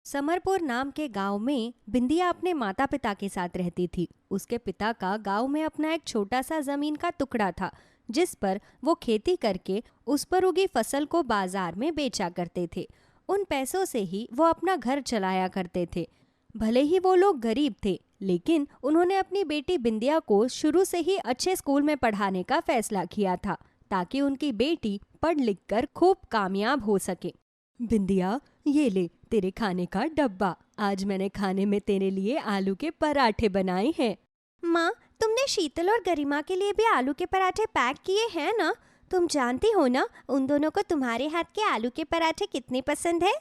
समरपुर नाम के गांव में बिंदिया अपने माता पिता के साथ रहती थी। उसके पिता का गांव में अपना एक छोटा सा जमीन का टुकड़ा था, जिस पर वो खेती करके उस पर उगी फसल को बाजार में बेचा करते थे। उन पैसों से ही वो अपना घर चलाया करते थे। भले ही वो लोग गरीब थे, लेकिन उन्होंने अपनी बेटी बिंदिया को शुरू से ही अच्छे स्कूल में पढ़ाने का फैसला किया था, ताकि उनकी बेटी पढ़ लिख कर खूब कामयाब हो सके। बिंदिया, ये ले तेरे खाने का डब्बा। आज मैंने खाने में तेरे लिए आलू के पराठे बनाए हैं। माँ, तुमने शीतल और गरिमा के लिए भी आलू के पराठे पैक किए हैं ना? तुम जानती हो ना उन दोनों को तुम्हारे हाथ के आलू के पराठे कितने पसंद है।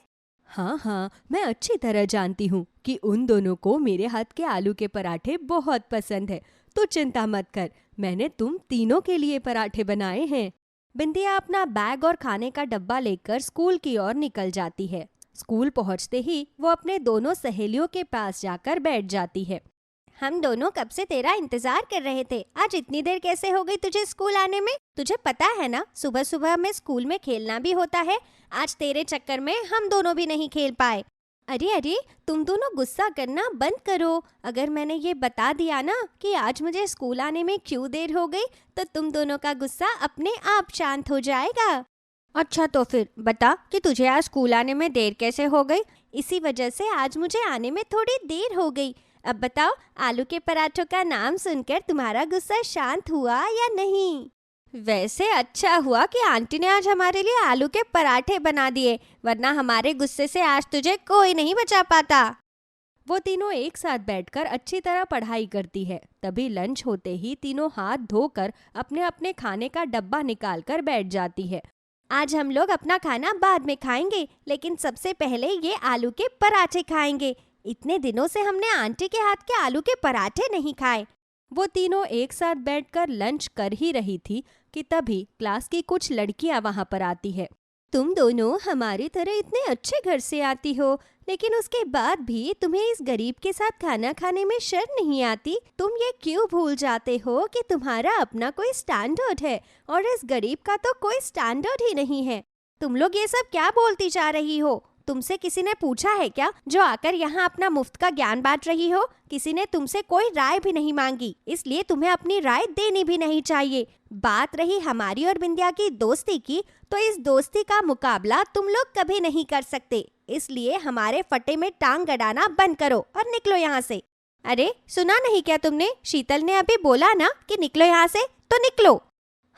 हाँ हाँ, मैं अच्छी तरह जानती हूँ कि उन दोनों को मेरे हाथ के आलू के पराठे बहुत पसंद है। तो चिंता मत कर, मैंने तुम तीनों के लिए पराठे बनाए हैं। बिंदिया अपना बैग और खाने का डब्बा लेकर स्कूल की ओर निकल जाती है। स्कूल पहुंचते ही वो अपने दोनों सहेलियों के पास जाकर बैठ जाती है। हम दोनों कब से तेरा इंतजार कर रहे थे। आज इतनी देर कैसे हो गई तुझे स्कूल आने में? तुझे पता है ना, सुबह सुबह में स्कूल में खेलना भी होता है। आज तेरे चक्कर में हम दोनों भी नहीं खेल पाए। अरे अरे, तुम दोनों गुस्सा करना बंद करो। अगर मैंने ये बता दिया ना कि आज मुझे स्कूल आने में क्यों देर हो गई, तो तुम दोनों का गुस्सा अपने आप शांत हो जाएगा। अच्छा, तो फिर बता कि तुझे आज स्कूल आने में देर कैसे हो गई। इसी वजह से आज मुझे आने में थोड़ी देर हो गई। अब बताओ, आलू के पराठों का नाम सुनकर तुम्हारा गुस्सा शांत हुआ या नहीं? वैसे अच्छा हुआ कि आंटी ने आज हमारे लिए आलू के पराठे बना दिए, वरना हमारे गुस्से से आज तुझे कोई नहीं बचा पाता। वो तीनों एक साथ बैठकर अच्छी तरह पढ़ाई करती है। तभी लंच होते ही तीनों हाथ धोकर अपने अपने खाने का डब्बा निकाल कर बैठ जाती है। आज हम लोग अपना खाना बाद में खाएंगे, लेकिन सबसे पहले ये आलू के पराठे खाएंगे। इतने दिनों से हमने आंटी के हाथ के आलू के पराठे नहीं खाए। वो तीनों एक साथ बैठकर लंच कर ही रही थी कि तभी क्लास की कुछ लड़कियां वहां पर आती है। तुम दोनों हमारी तरह इतने अच्छे घर से आती हो, लेकिन उसके बाद भी तुम्हें इस गरीब के साथ खाना खाने में शर्म नहीं आती? तुम ये क्यों भूल जाते हो कि तुम्हारा अपना कोई स्टैंडर्ड है और इस गरीब का तो कोई स्टैंडर्ड ही नहीं है। तुम लोग ये सब क्या बोलती जा रही हो? तुमसे किसी ने पूछा है क्या, जो आकर यहाँ अपना मुफ्त का ज्ञान बांट रही हो? किसी ने तुमसे कोई राय भी नहीं मांगी, इसलिए तुम्हें अपनी राय देनी भी नहीं चाहिए। बात रही हमारी और बिंदिया की दोस्ती की, तो इस दोस्ती का मुकाबला तुम लोग कभी नहीं कर सकते। इसलिए हमारे फटे में टांग अड़ाना बंद करो और निकलो यहाँ से। अरे सुना नहीं क्या तुमने? शीतल ने अभी बोला ना कि निकलो यहाँ से, तो निकलो।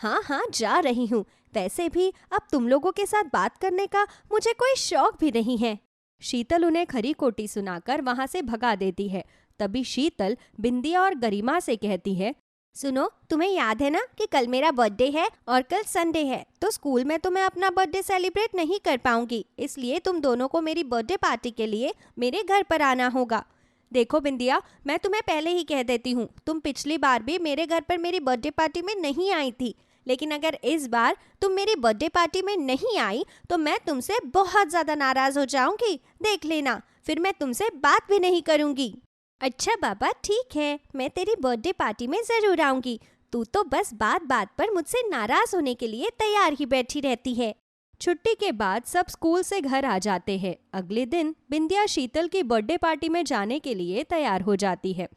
हाँ हाँ, जा रही हूँ। वैसे भी अब तुम लोगों के साथ बात करने का मुझे कोई शौक भी नहीं है। शीतल उन्हें खरी खोटी सुनाकर वहां से भगा देती है। तभी शीतल बिंदिया और गरिमा से कहती है, सुनो, तुम्हें याद है ना कि कल मेरा बर्थडे है और कल संडे है, तो स्कूल में तो मैं अपना बर्थडे सेलिब्रेट नहीं कर पाऊंगी। इसलिए तुम दोनों को मेरी बर्थडे पार्टी के लिए मेरे घर पर आना होगा। देखो बिंदिया, मैं तुम्हें पहले ही कह देती हूँ, तुम पिछली बार भी मेरे घर पर मेरी बर्थडे पार्टी में नहीं आई थी, लेकिन अगर इस बार तुम मेरी बर्थडे पार्टी में नहीं आई तो मैं तुमसे बहुत ज्यादा नाराज हो जाऊंगी। देख लेना, फिर मैं तुमसे बात भी नहीं करूंगी। अच्छा बाबा, ठीक है, मैं तेरी बर्थडे पार्टी में जरूर आऊंगी। तू तो बस बात बात पर मुझसे नाराज होने के लिए तैयार ही बैठी रहती है। छुट्टी के बाद सब स्कूल से घर आ जाते हैं। अगले दिन बिंदिया शीतल की बर्थडे पार्टी में जाने के लिए तैयार हो जाती है।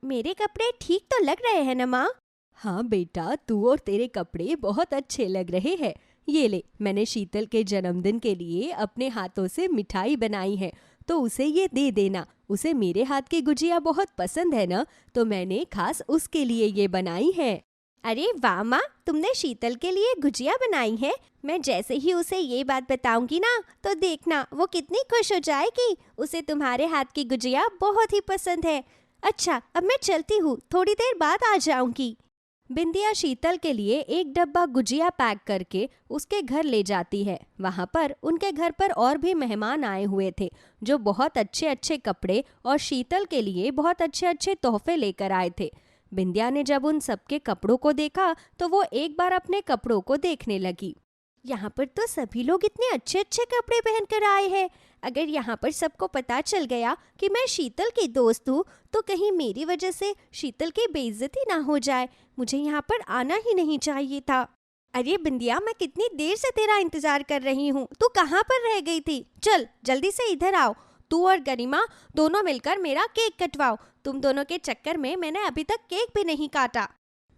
मेरे कपड़े ठीक तो लग रहे हैं ना माँ? हाँ बेटा, तू और तेरे कपड़े बहुत अच्छे लग रहे हैं। ये ले, मैंने शीतल के जन्मदिन के लिए अपने हाथों से मिठाई बनाई है, तो उसे ये दे देना। उसे मेरे हाथ की गुजिया बहुत पसंद है ना, तो मैंने खास उसके लिए ये बनाई है। अरे वाह माँ, तुमने शीतल के लिए गुजिया बनाई है। मैं जैसे ही उसे ये बात बताऊंगी ना, तो देखना वो कितनी खुश हो जाएगी। उसे तुम्हारे हाथ की गुजिया बहुत ही पसंद है। अच्छा, अब मैं चलती हूँ, थोड़ी देर बाद आ जाऊंगी। बिंदिया शीतल के लिए एक डब्बा गुजिया पैक करके उसके घर ले जाती है। वहां पर उनके घर पर और भी मेहमान आए हुए थे, जो बहुत अच्छे अच्छे कपड़े और शीतल के लिए बहुत अच्छे अच्छे तोहफे लेकर आए थे। बिंदिया ने जब उन सबके कपड़ों को देखा तो वो एक बार अपने कपड़ों को देखने लगी। यहाँ पर तो सभी लोग इतने अच्छे अच्छे कपड़े पहनकर आए हैं। अगर यहाँ पर सबको पता चल गया कि मैं शीतल की दोस्त हूँ, तो कहीं मेरी वजह से शीतल की बेइज्जती ना हो जाए। मुझे यहाँ पर आना ही नहीं चाहिए था। अरे बिंदिया, मैं कितनी देर से तेरा इंतजार कर रही हूँ, तू कहाँ पर रह गई थी? चल जल्दी से इधर आओ। तू और गरिमा दोनों मिलकर मेरा केक कटवाओ। तुम दोनों के चक्कर में मैंने अभी तक केक भी नहीं काटा।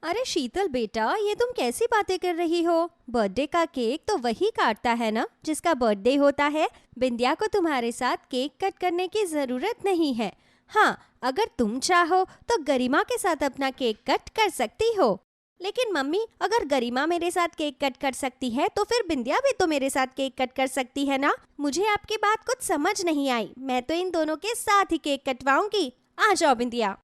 अरे शीतल बेटा, ये तुम कैसी बातें कर रही हो? बर्थडे का केक तो वही काटता है ना जिसका बर्थडे होता है। बिंदिया को तुम्हारे साथ केक कट करने की जरूरत नहीं है। हाँ, अगर तुम चाहो तो गरिमा के साथ अपना केक कट कर सकती हो। लेकिन मम्मी, अगर गरिमा मेरे साथ केक कट कर सकती है तो फिर बिंदिया भी तो मेरे साथ केक कट कर सकती है ना? मुझे आपकी बात कुछ समझ नहीं आई। मैं तो इन दोनों के साथ ही केक कटवाऊंगी। आ जाओ बिंदिया।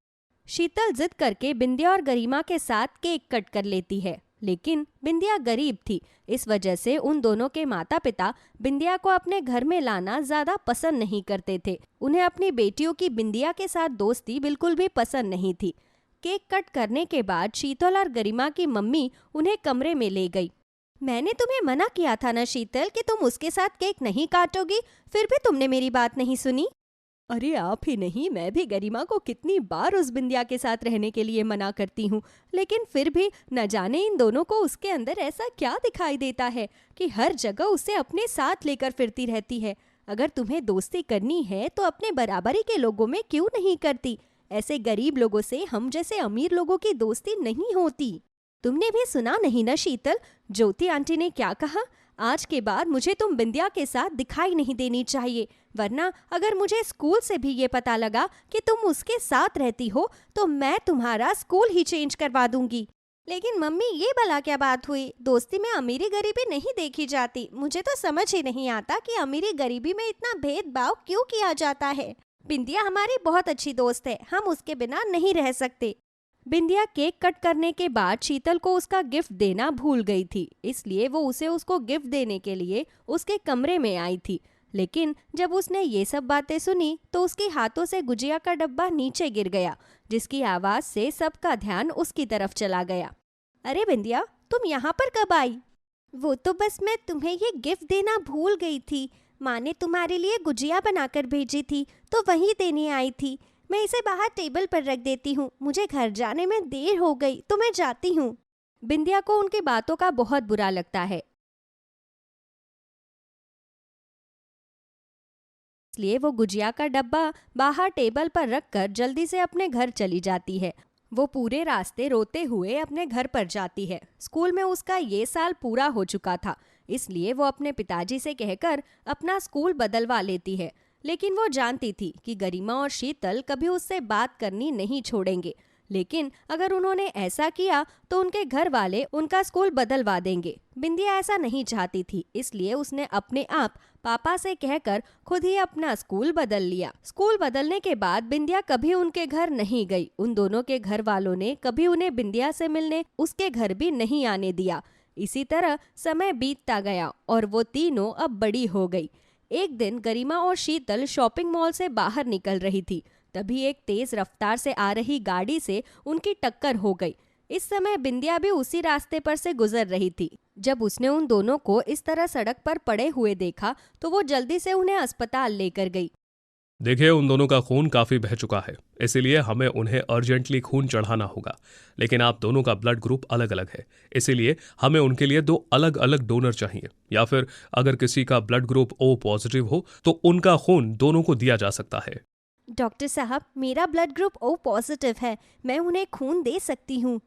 शीतल जिद करके बिंदिया और गरिमा के साथ केक कट कर लेती है। लेकिन बिंदिया गरीब थी, इस वजह से उन दोनों के माता पिता बिंदिया को अपने घर में लाना ज्यादा पसंद नहीं करते थे। उन्हें अपनी बेटियों की बिंदिया के साथ दोस्ती बिल्कुल भी पसंद नहीं थी। केक कट करने के बाद शीतल और गरिमा की मम्मी उन्हें कमरे में ले गई। मैंने तुम्हें मना किया था ना शीतल कि तुम उसके साथ केक नहीं काटोगी, फिर भी तुमने मेरी बात नहीं सुनी। अरे आप ही नहीं, मैं भी गरिमा को कितनी बार उस बिंदिया के साथ रहने के लिए मना करती हूँ, लेकिन फिर भी न जाने इन दोनों को उसके अंदर ऐसा क्या दिखाई देता है कि हर जगह उसे अपने साथ लेकर फिरती रहती है। अगर तुम्हें दोस्ती करनी है तो अपने बराबरी के लोगों में क्यों नहीं करती? ऐसे गरीब लोगों से हम जैसे अमीर लोगों की दोस्ती नहीं होती। तुमने भी सुना नहीं ना शीतल, ज्योति आंटी ने क्या कहा? आज के बाद मुझे तुम बिंदिया के साथ दिखाई नहीं देनी चाहिए, वरना अगर मुझे स्कूल से भी ये पता लगा कि तुम उसके साथ रहती हो तो मैं तुम्हारा स्कूल ही चेंज करवा दूंगी। लेकिन मम्मी, ये भला क्या बात हुई? दोस्ती में अमीरी गरीबी नहीं देखी जाती। मुझे तो समझ ही नहीं आता कि अमीरी गरीबी में इतना भेदभाव क्यों किया जाता है। बिंदिया हमारी बहुत अच्छी दोस्त है, हम उसके बिना नहीं रह सकते। बिंदिया केक कट करने के बाद शीतल को उसका गिफ्ट देना भूल गई थी, इसलिए वो उसे उसको गिफ्ट देने के लिए उसके कमरे में आई थी। लेकिन जब उसने ये सब बातें सुनी तो उसके हाथों से गुजिया का डब्बा नीचे गिर गया, जिसकी आवाज से सबका ध्यान उसकी तरफ चला गया। अरे बिंदिया, तुम यहाँ पर कब आई? वो तो बस मैं तुम्हें ये गिफ्ट देना भूल गई थी। माँ ने तुम्हारे लिए गुजिया बनाकर भेजी थी तो वही देने आई थी। मैं इसे बाहर टेबल पर रख देती हूँ। मुझे घर जाने में देर हो गई तो मैं जाती हूँ। बिंदिया को उनकी बातों का बहुत बुरा लगता है, इसलिए वो गुजिया का डब्बा बाहर टेबल पर रखकर जल्दी से अपने घर चली जाती है। वो पूरे रास्ते रोते हुए अपने घर पर जाती है। स्कूल में उसका ये साल पूरा हो चुका था, इसलिए वो अपने पिताजी से कहकर अपना स्कूल बदलवा लेती है। लेकिन वो जानती थी कि गरिमा और शीतल कभी उससे बात करनी नहीं छोड़ेंगे। लेकिन अगर उन्होंने ऐसा किया तो उनके घर वाले उनका स्कूल बदलवा देंगे। बिंदिया ऐसा नहीं चाहती थी, इसलिए उसने अपने आप पापा से कहकर खुद ही अपना स्कूल बदल लिया। स्कूल बदलने के बाद बिंदिया कभी उनके घर नहीं गई। उन दोनों के घर वालों ने कभी उन्हें बिंदिया से मिलने उसके घर भी नहीं आने दिया। इसी तरह समय बीतता गया और वो तीनों अब बड़ी हो गई। एक दिन गरिमा और शीतल शॉपिंग मॉल से बाहर निकल रही थी, तभी एक तेज रफ्तार से आ रही गाड़ी से उनकी टक्कर हो गई। इस समय बिंदिया भी उसी रास्ते पर से गुजर रही थी। जब उसने उन दोनों को इस तरह सड़क पर पड़े हुए देखा तो वो जल्दी से उन्हें अस्पताल लेकर गई। देखिए, उन दोनों का खून काफी बह चुका है, इसीलिए हमें उन्हें अर्जेंटली खून चढ़ाना होगा। लेकिन आप दोनों का ब्लड ग्रुप अलग अलग है, इसीलिए हमें उनके लिए 2 अलग अलग डोनर चाहिए। या फिर अगर किसी का ब्लड ग्रुप O पॉजिटिव हो तो उनका खून दोनों को दिया जा सकता है। डॉक्टर साहब, मेरा ब्लड ग्रुप O पॉजिटिव है, मैं उन्हें खून दे सकती हूँ।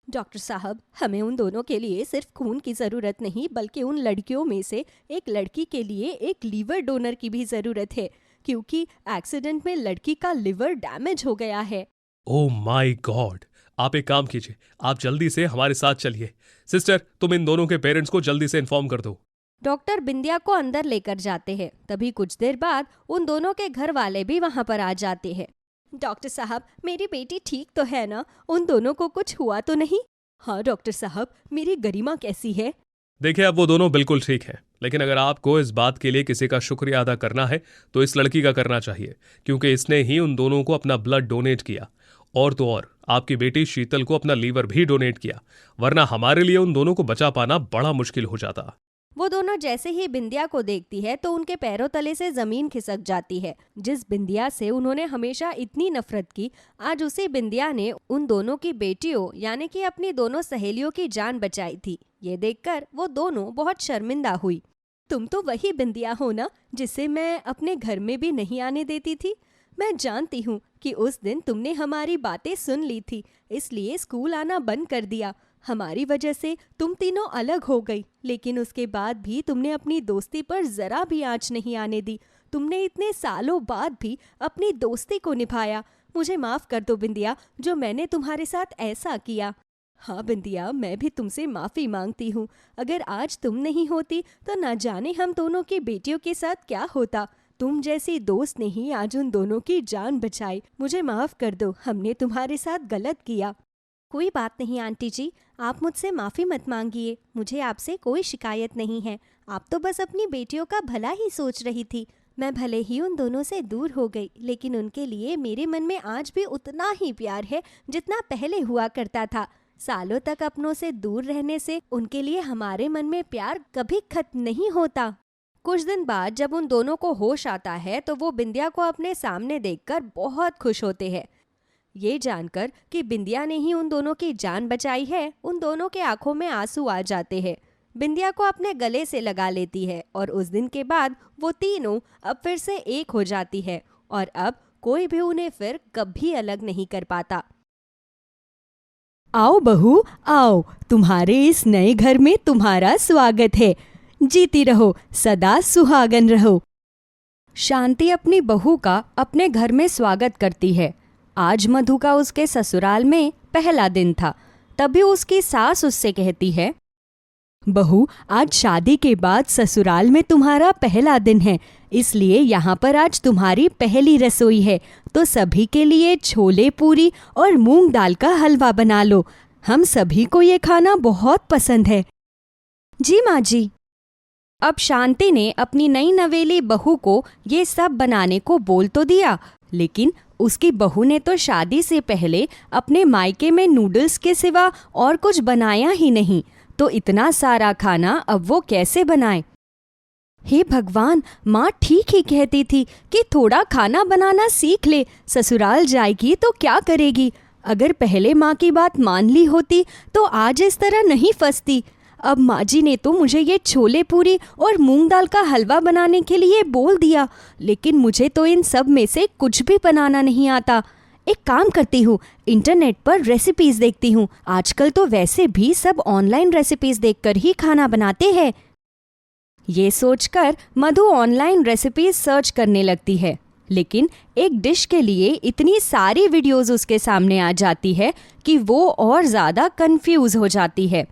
डॉक्टर साहब, हमें उन दोनों के लिए सिर्फ खून की जरूरत नहीं, बल्कि उन लड़कियों में से एक लड़की के लिए एक लीवर डोनर की भी जरूरत है, क्योंकि एक्सीडेंट में लड़की का लिवर डैमेज हो गया है। Oh my God! आप एक काम कीजिए, आप जल्दी से हमारे साथ चलिए। सिस्टर, तुम इन दोनों के पेरेंट्स को जल्दी से इन्फॉर्म कर दो। डॉक्टर बिंदिया को अंदर लेकर जाते हैं। तभी कुछ देर बाद उन दोनों के घर वाले भी वहां पर आ जाते हैं। डॉक्टर साहब, मेरी बेटी ठीक तो है ना? उन दोनों को कुछ हुआ तो नहीं? हाँ डॉक्टर साहब, मेरी गरिमा कैसी है? देखिए, अब वो दोनों बिल्कुल ठीक हैं, लेकिन अगर आपको इस बात के लिए किसी का शुक्रिया अदा करना है तो इस लड़की का करना चाहिए, क्योंकि इसने ही उन दोनों को अपना ब्लड डोनेट किया। और तो और आपकी बेटी शीतल को अपना लीवर भी डोनेट किया, वरना हमारे लिए उन दोनों को बचा पाना बड़ा मुश्किल हो जाता। वो दोनों जैसे ही बिंदिया को देखती है तो उनके पैरों तले से जमीन खिसक जाती है। जिस बिंदिया से उन्होंने हमेशा इतनी नफरत की, आज उसी बिंदिया ने उन दोनों की बेटियों यानी कि अपनी दोनों सहेलियों की जान बचाई थी। ये देखकर वो दोनों बहुत शर्मिंदा हुई। तुम तो वही बिंदिया हो ना जिसे मैं अपने घर में भी नहीं आने देती थी। मैं जानती हूँ कि उस दिन तुमने हमारी बातें सुन ली थी, इसलिए स्कूल आना बंद कर दिया। हमारी वजह से तुम तीनों अलग हो गई, लेकिन उसके बाद भी तुमने अपनी दोस्ती पर जरा भी आंच नहीं आने दी। तुमने इतने सालों बाद भी अपनी दोस्ती को निभाया। मुझे माफ कर दो बिंदिया, जो मैंने तुम्हारे साथ ऐसा किया। हाँ बिंदिया, मैं भी तुमसे माफी मांगती हूँ। अगर आज तुम नहीं होती तो न जाने हम दोनों की बेटियों के साथ क्या होता। तुम जैसी दोस्त ने ही आज उन दोनों की जान बचाई। मुझे माफ कर दो, हमने तुम्हारे साथ गलत किया। कोई बात नहीं आंटी जी, आप मुझसे माफी मत मांगिए। मुझे आपसे कोई शिकायत नहीं है। आप तो बस अपनी बेटियों का भला ही सोच रही थी। मैं भले ही उन दोनों से दूर हो गई, लेकिन उनके लिए मेरे मन में आज भी उतना ही प्यार है जितना पहले हुआ करता था। सालों तक अपनों से दूर रहने से उनके लिए हमारे मन में प्यार कभी खत्म नहीं होता। कुछ दिन बाद जब उन दोनों को होश आता है तो वो बिंदिया को अपने सामने देखकर बहुत खुश होते हैं। ये जानकर कि बिंदिया ने ही उन दोनों की जान बचाई है, उन दोनों के आंखों में आंसू आ जाते हैं। बिंदिया को अपने गले से लगा लेती है और उस दिन के बाद वो तीनों अब फिर से एक हो जाती है और अब कोई भी उन्हें फिर कभी अलग नहीं कर पाता। आओ बहू आओ, तुम्हारे इस नए घर में तुम्हारा स्वागत है। जीती रहो, सदा सुहागन रहो। शांति अपनी बहू का अपने घर में स्वागत करती है। आज मधु का उसके ससुराल में पहला दिन था। तभी उसकी सास उससे कहती है, बहू आज शादी के बाद ससुराल में तुम्हारा पहला दिन है, इसलिए यहाँ पर आज तुम्हारी पहली रसोई है, तो सभी के लिए छोले पूरी और मूंग दाल का हलवा बना लो। हम सभी को ये खाना बहुत पसंद है। जी माँ जी। अब शांति ने अपनी नई नवेली बहू को ये सब बनाने को बोल तो दिया, लेकिन उसकी बहू ने तो शादी से पहले अपने मायके में नूडल्स के सिवा और कुछ बनाया ही नहीं, तो इतना सारा खाना अब वो कैसे बनाए। हे भगवान, माँ ठीक ही कहती थी कि थोड़ा खाना बनाना सीख ले, ससुराल जाएगी तो क्या करेगी। अगर पहले माँ की बात मान ली होती तो आज इस तरह नहीं फंसती। अब माँ जी ने तो मुझे ये छोले पूरी और मूंग दाल का हलवा बनाने के लिए बोल दिया, लेकिन मुझे तो इन सब में से कुछ भी बनाना नहीं आता। एक काम करती हूँ, इंटरनेट पर रेसिपीज देखती हूँ। आजकल तो वैसे भी सब ऑनलाइन रेसिपीज देखकर ही खाना बनाते हैं। ये सोचकर मधु ऑनलाइन रेसिपीज सर्च करने लगती है, लेकिन एक डिश के लिए इतनी सारी वीडियोस उसके सामने आ जाती है कि वो और ज़्यादा कंफ्यूज हो जाती है।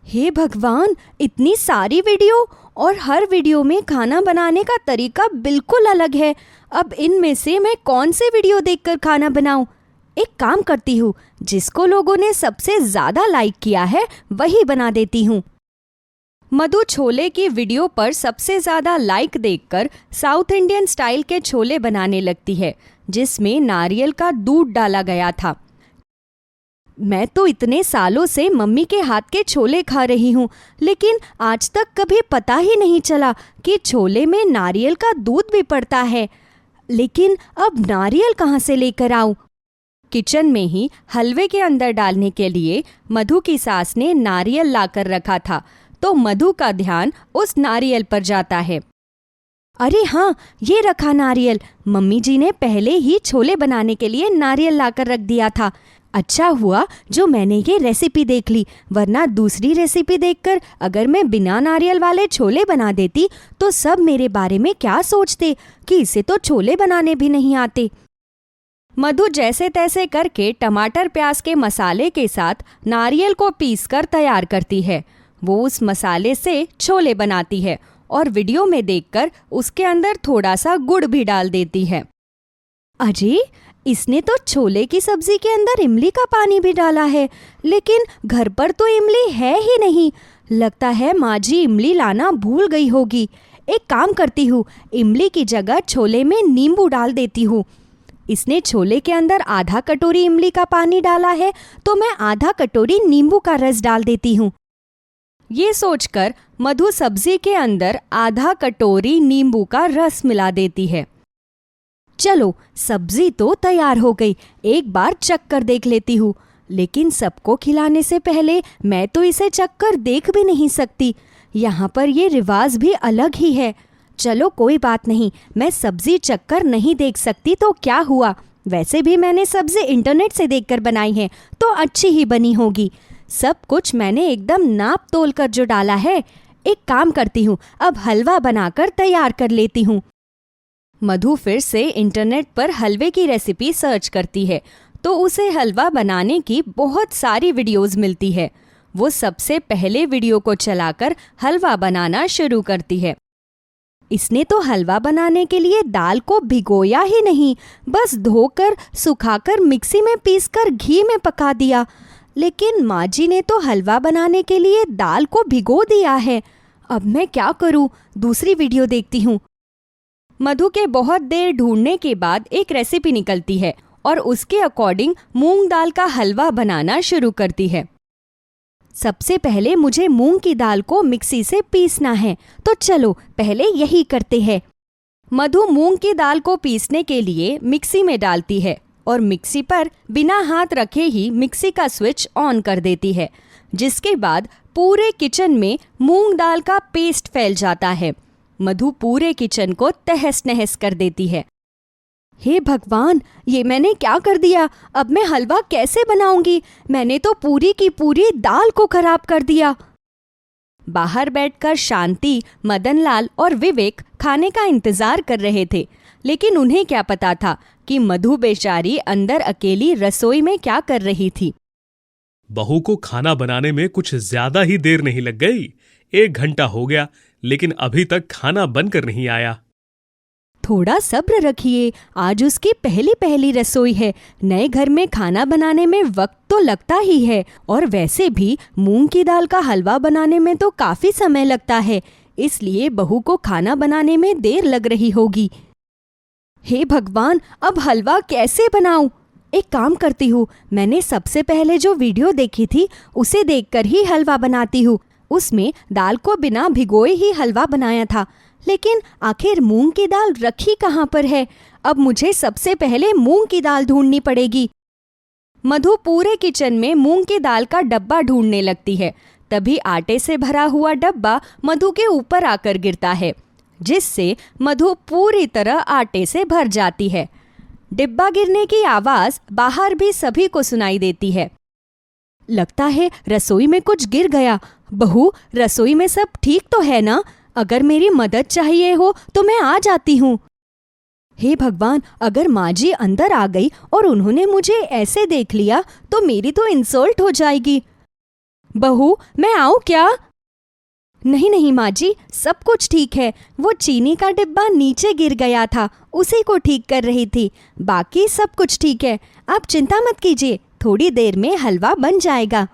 हे भगवान, इतनी सारी वीडियो और हर वीडियो में खाना बनाने का तरीका बिल्कुल अलग है। अब इनमें से मैं कौन से वीडियो देखकर खाना बनाऊं? एक काम करती हूँ, जिसको लोगों ने सबसे ज़्यादा लाइक किया है वही बना देती हूँ। मधु छोले की वीडियो पर सबसे ज़्यादा लाइक देखकर साउथ इंडियन स्टाइल के छोले बनाने लगती है, जिसमें नारियल का दूध डाला गया था। मैं तो इतने सालों से मम्मी के हाथ के छोले खा रही हूँ, लेकिन आज तक कभी पता ही नहीं चला कि छोले में नारियल का दूध भी पड़ता है। लेकिन अब नारियल कहाँ से लेकर आऊँ? किचन में ही हलवे के अंदर डालने के लिए मधु की सास ने नारियल लाकर रखा था, तो मधु का ध्यान उस नारियल पर जाता है। अरे हाँ, ये रखा नारियल। मम्मी जी ने पहले ही छोले बनाने के लिए नारियल लाकर रख दिया था। अच्छा हुआ जो मैंने ये रेसिपी देख ली, वरना दूसरी रेसिपी देखकर अगर मैं बिना नारियल वाले छोले बना देती तो सब मेरे बारे में क्या सोचते कि इसे तो छोले बनाने भी नहीं आते। मधु जैसे तैसे करके टमाटर प्याज के मसाले के साथ नारियल को पीसकर तैयार करती है। वो उस मसाले से छोले बनाती है और वीडियो में देखकर उसके अंदर थोड़ा सा गुड़ भी डाल देती है। अरे, इसने तो छोले की सब्जी के अंदर इमली का पानी भी डाला है, लेकिन घर पर तो इमली है ही नहीं। लगता है माँ जी इमली लाना भूल गई होगी। एक काम करती हूँ, इमली की जगह छोले में नींबू डाल देती हूँ। इसने छोले के अंदर आधा कटोरी इमली का पानी डाला है, तो मैं आधा कटोरी नींबू का रस डाल देती हूँ। ये सोचकर मधु सब्जी के अंदर आधा कटोरी नींबू का रस मिला देती है। चलो, सब्जी तो तैयार हो गई, एक बार चख कर देख लेती हूँ। लेकिन सबको खिलाने से पहले मैं तो इसे चख कर देख भी नहीं सकती। यहाँ पर ये रिवाज भी अलग ही है। चलो कोई बात नहीं, मैं सब्जी चक्कर नहीं देख सकती तो क्या हुआ, वैसे भी मैंने सब्जी इंटरनेट से देखकर बनाई है तो अच्छी ही बनी होगी। सब कुछ मैंने एकदम नाप तोल कर जो डाला है। एक काम करती हूँ, अब हलवा बनाकर तैयार कर लेती हूँ। मधु फिर से इंटरनेट पर हलवे की रेसिपी सर्च करती है तो उसे हलवा बनाने की बहुत सारी वीडियोस मिलती है। वो सबसे पहले वीडियो को चलाकर हलवा बनाना शुरू करती है। इसने तो हलवा बनाने के लिए दाल को भिगोया ही नहीं, बस धोकर सुखाकर मिक्सी में पीसकर घी में पका दिया। लेकिन माँ जी ने तो हलवा बनाने के लिए दाल को भिगो दिया है। अब मैं क्या करूँ? दूसरी वीडियो देखती हूँ। मधु के बहुत देर ढूंढने के बाद एक रेसिपी निकलती है और उसके अकॉर्डिंग मूंग दाल का हलवा बनाना शुरू करती है। सबसे पहले मुझे मूंग की दाल को मिक्सी से पीसना है, तो चलो पहले यही करते हैं। मधु मूंग की दाल को पीसने के लिए मिक्सी में डालती है और मिक्सी पर बिना हाथ रखे ही मिक्सी का स्विच ऑन कर देती है, जिसके बाद पूरे किचन में मूंग दाल का पेस्ट फैल जाता है। मधु पूरे किचन को तहस नहस कर देती है। हे भगवान, ये मैंने क्या कर दिया? अब मैं हलवा कैसे बनाऊंगी? मैंने तो पूरी की पूरी दाल को खराब कर दिया। बाहर बैठकर शांति, मदनलाल और विवेक खाने का इंतजार कर रहे थे, लेकिन उन्हें क्या पता था कि मधु बेचारी अंदर अकेली रसोई में क्या कर रही थी। बहू को खाना बनाने में कुछ ज्यादा ही देर नहीं लग गई। 1 घंटा हो गया, लेकिन अभी तक खाना बनकर नहीं आया। थोड़ा सब्र रखिए, आज उसकी पहली रसोई है। नए घर में खाना बनाने में वक्त तो लगता ही है, और वैसे भी मूंग की दाल का हलवा बनाने में तो काफी समय लगता है, इसलिए बहू को खाना बनाने में देर लग रही होगी। हे भगवान, अब हलवा कैसे बनाऊं? एक काम करती हूँ, मैंने सबसे पहले जो वीडियो देखी थी उसे देखकर ही हलवा बनाती हूँ। उसमें दाल को बिना भिगोए ही हलवा बनाया था, लेकिन आखिर मूंग की दाल रखी कहाँ पर है? अब मुझे सबसे पहले मूंग की दाल ढूंढनी पड़ेगी। मधु पूरे किचन में मूंग की दाल का डब्बा ढूंढने लगती है। तभी आटे से भरा हुआ डब्बा मधु के ऊपर आकर गिरता है, जिससे मधु पूरी तरह आटे से भर जाती है। डिब्बा गिरने की आवाज बाहर भी सभी को सुनाई देती है। लगता है रसोई में कुछ गिर गया। बहू, रसोई में सब ठीक तो है ना? अगर मेरी मदद चाहिए हो तो मैं आ जाती हूँ। हे भगवान, अगर माँ जी अंदर आ गई और उन्होंने मुझे ऐसे देख लिया तो मेरी तो इंसल्ट हो जाएगी। बहू, मैं आऊँ क्या? नहीं माँ जी, सब कुछ ठीक है। वो चीनी का डिब्बा नीचे गिर गया था, उसी को ठीक कर रही थी। बाकी सब कुछ ठीक है, आप चिंता मत कीजिए, थोड़ी देर में हलवा बन जाएगा।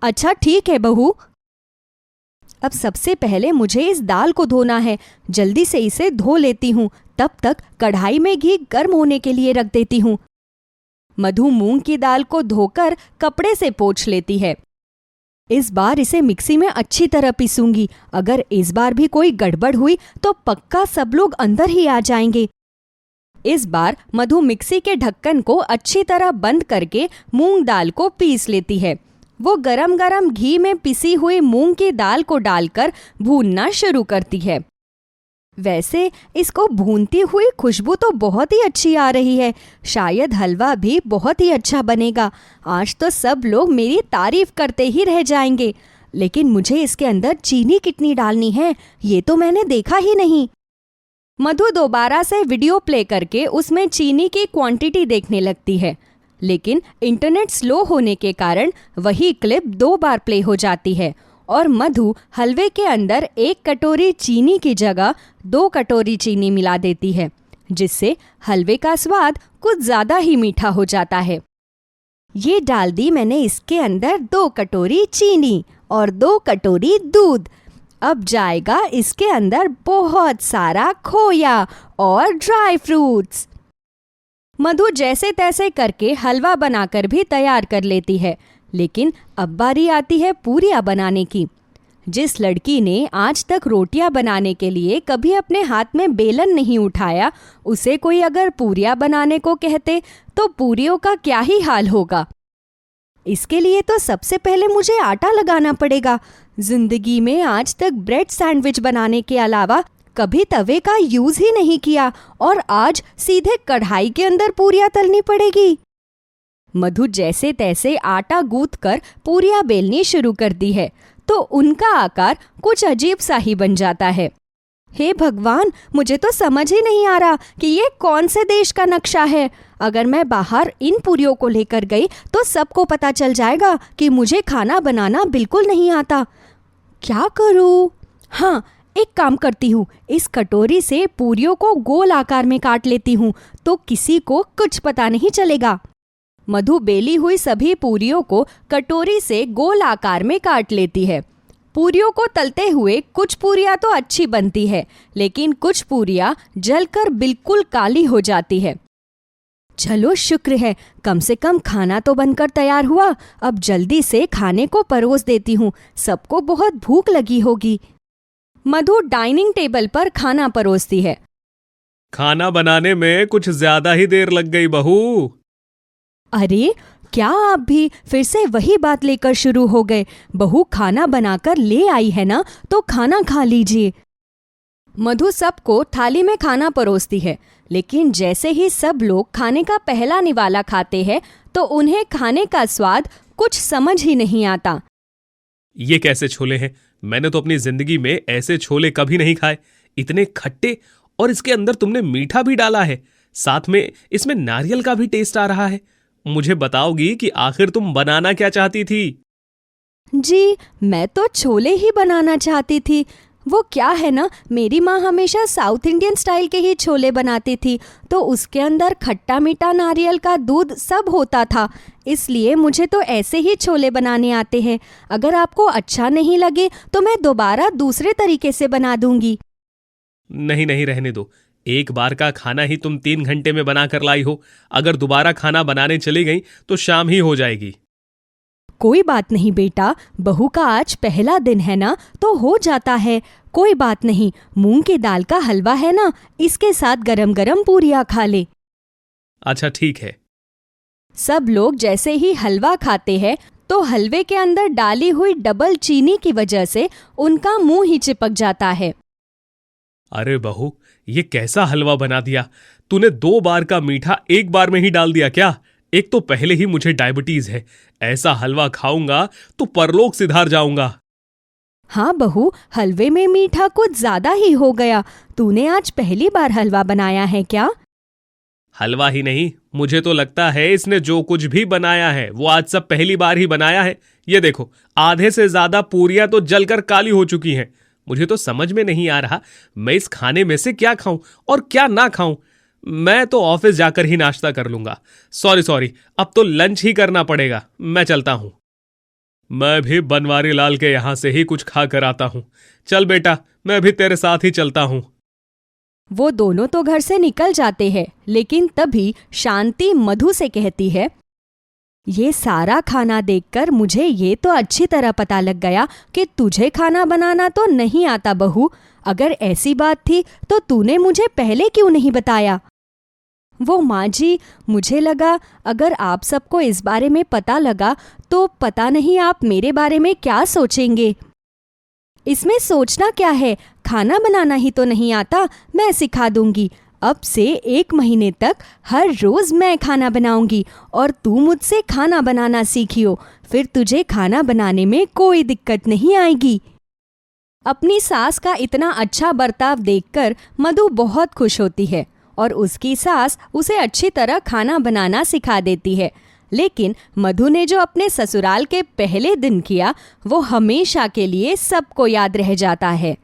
अच्छा ठीक है बहू। अब सबसे पहले मुझे इस दाल को धोना है, जल्दी से इसे धो लेती हूँ। तब तक कढ़ाई में घी गर्म होने के लिए रख देती हूँ। मधु मूंग की दाल को धोकर कपड़े से पोंछ लेती है। इस बार इसे मिक्सी में अच्छी तरह पीसूंगी। अगर इस बार भी कोई गड़बड़ हुई तो पक्का सब लोग अंदर ही आ जाएंगे। इस बार मधु मिक्सी के ढक्कन को अच्छी तरह बंद करके मूंग दाल को पीस लेती है। वो गरम गरम घी में पिसी हुई मूंग की दाल को डालकर भूनना शुरू करती है। वैसे इसको भूनती हुई खुशबू तो बहुत ही अच्छी आ रही है। शायद हलवा भी बहुत ही अच्छा बनेगा। आज तो सब लोग मेरी तारीफ करते ही रह जाएंगे। लेकिन मुझे इसके अंदर चीनी कितनी डालनी है, ये तो मैंने देखा ही नहीं। मधु दोबारा से वीडियो प्ले करके उसमें चीनी की क्वांटिटी देखने लगती है, लेकिन इंटरनेट स्लो होने के कारण वही क्लिप 2 बार प्ले हो जाती है और मधु हलवे के अंदर 1 कटोरी चीनी की जगह 2 कटोरी चीनी मिला देती है, जिससे हलवे का स्वाद कुछ ज़्यादा ही मीठा हो जाता है। ये डाल दी मैंने इसके अंदर 2 कटोरी चीनी और 2 कटोरी दूध। अब जाएगा इसके अंदर बहुत सारा खोया और ड्राई फ्रूट्स। मधु जैसे तैसे करके हलवा बनाकर भी तैयार कर लेती है, लेकिन अब बारी आती है पूरियां बनाने की। जिस लड़की ने आज तक रोटियां बनाने के लिए कभी अपने हाथ में बेलन नहीं उठाया, उसे कोई अगर पूरियां बनाने को कहते तो पूरियों का क्या ही हाल होगा। इसके लिए तो सबसे पहले मुझे आटा लगाना पड़ेगा। जिंदगी में आज तक ब्रेड सैंडविच बनाने के अलावा कभी तवे का यूज ही नहीं किया और आज सीधे कढ़ाई के अंदर पूरियां तलनी पड़ेगी। मधु जैसे तैसे आटा गूंथ कर पूरियां बेलनी शुरू कर दी है तो उनका आकार कुछ अजीब सा ही बन जाता है। हे भगवान, मुझे तो समझ ही नहीं आ रहा कि ये कौन से देश का नक्शा है। अगर मैं बाहर इन पूरियों को लेकर गई तो सबको पता चल जाएगा कि मुझे खाना बनाना बिल्कुल नहीं आता। क्या करूँ? हाँ, एक काम करती हूँ, इस कटोरी से पूरियों को गोल आकार में काट लेती हूँ तो किसी को कुछ पता नहीं चलेगा। मधु बेली हुई सभी पूरियों को कटोरी से गोल आकार में काट लेती है। पूरियों को तलते हुए कुछ पूरियां तो अच्छी बनती है, लेकिन कुछ पूरियां जलकर बिल्कुल काली हो जाती है। चलो शुक्र है, कम से कम खाना तो बनकर तैयार हुआ। अब जल्दी से खाने को परोस देती हूँ, सबको बहुत भूख लगी होगी। मधु डाइनिंग टेबल पर खाना परोसती है। खाना बनाने में कुछ ज्यादा ही देर लग गई बहू। अरे, क्या आप भी फिर से वही बात लेकर शुरू हो गए? बहू खाना बनाकर ले आई है ना, तो खाना खा लीजिए। मधु सबको थाली में खाना परोसती है, लेकिन जैसे ही सब लोग खाने का पहला निवाला खाते हैं तो उन्हें खाने का स्वाद कुछ समझ ही नहीं आता। ये कैसे छोले हैं? मैंने तो अपनी जिंदगी में ऐसे छोले कभी नहीं खाए। इतने खट्टे, और इसके अंदर तुमने मीठा भी डाला है, साथ में इसमें नारियल का भी टेस्ट आ रहा है। मुझे बताओगी कि आखिर तुम बनाना क्या चाहती थी? जी, मैं तो छोले ही बनाना चाहती थी। वो क्या है ना, मेरी माँ हमेशा साउथ इंडियन स्टाइल के ही छोले बनाती थी, तो उसके अंदर खट्टा मीठा नारियल का दूध सब होता था। इसलिए मुझे तो ऐसे ही छोले बनाने आते हैं। अगर आपको अच्छा नहीं लगे तो मैं दोबारा दूसरे तरीके से बना दूंगी। नहीं नहीं, रहने दो। एक बार का खाना ही तुम 3 घंटे में बना कर लाई हो। अगर दोबारा खाना बनाने चली गई तो शाम ही हो जाएगी। कोई बात नहीं बेटा, बहू का आज पहला दिन है ना, तो हो जाता है। कोई बात नहीं, मूंग की दाल का हलवा है ना, इसके साथ गरम गरम पूरियां खा ले। अच्छा ठीक है। सब लोग जैसे ही हलवा खाते हैं तो हलवे के अंदर डाली हुई डबल चीनी की वजह से उनका मुंह ही चिपक जाता है। अरे बहू, ये कैसा हलवा बना दिया तूने? 2 बार का मीठा एक बार में ही डाल दिया क्या? एक तो पहले ही मुझे डायबिटीज है, ऐसा हलवा खाऊंगा तो परलोक सिधार जाऊंगा। हाँ बहू, हलवे में मीठा कुछ ज्यादा ही हो गया। तूने आज पहली बार हलवा बनाया है क्या? हलवा ही नहीं, मुझे तो लगता है इसने जो कुछ भी बनाया है वो आज सब पहली बार ही बनाया है। ये देखो, आधे से ज्यादा पूरियां तो जलकर काली हो चुकी हैं। मुझे तो समझ में नहीं आ रहा मैं इस खाने में से क्या खाऊं और क्या ना खाऊं। मैं तो ऑफिस जाकर ही नाश्ता कर लूंगा। सॉरी, अब तो लंच ही करना पड़ेगा। मैं चलता हूं। मैं भी बनवारी लाल के यहां से ही कुछ खा कर आता हूं। चल बेटा, मैं भी तेरे साथ ही चलता हूं। वो दोनों तो घर से निकल जाते हैं, लेकिन तभी शांति मधु से कहती है, ये सारा खाना देखकर मुझे ये तो अच्छी तरह पता लग गया कि तुझे खाना बनाना तो नहीं आता बहू। अगर ऐसी बात थी तो तूने मुझे पहले क्यों नहीं बताया? वो माँ जी, मुझे लगा अगर आप सबको इस बारे में पता लगा तो पता नहीं आप मेरे बारे में क्या सोचेंगे। इसमें सोचना क्या है, खाना बनाना ही तो नहीं आता, मैं सिखा दूंगी। अब से 1 महीने तक हर रोज मैं खाना बनाऊंगी और तू मुझसे खाना बनाना सीखियो। फिर तुझे खाना बनाने में कोई दिक्कत नहीं आएगी। अपनी सास का इतना अच्छा बर्ताव देखकर मधु बहुत खुश होती है और उसकी सास उसे अच्छी तरह खाना बनाना सिखा देती है। लेकिन मधु ने जो अपने ससुराल के पहले दिन किया वो हमेशा के लिए सबको याद रह जाता है।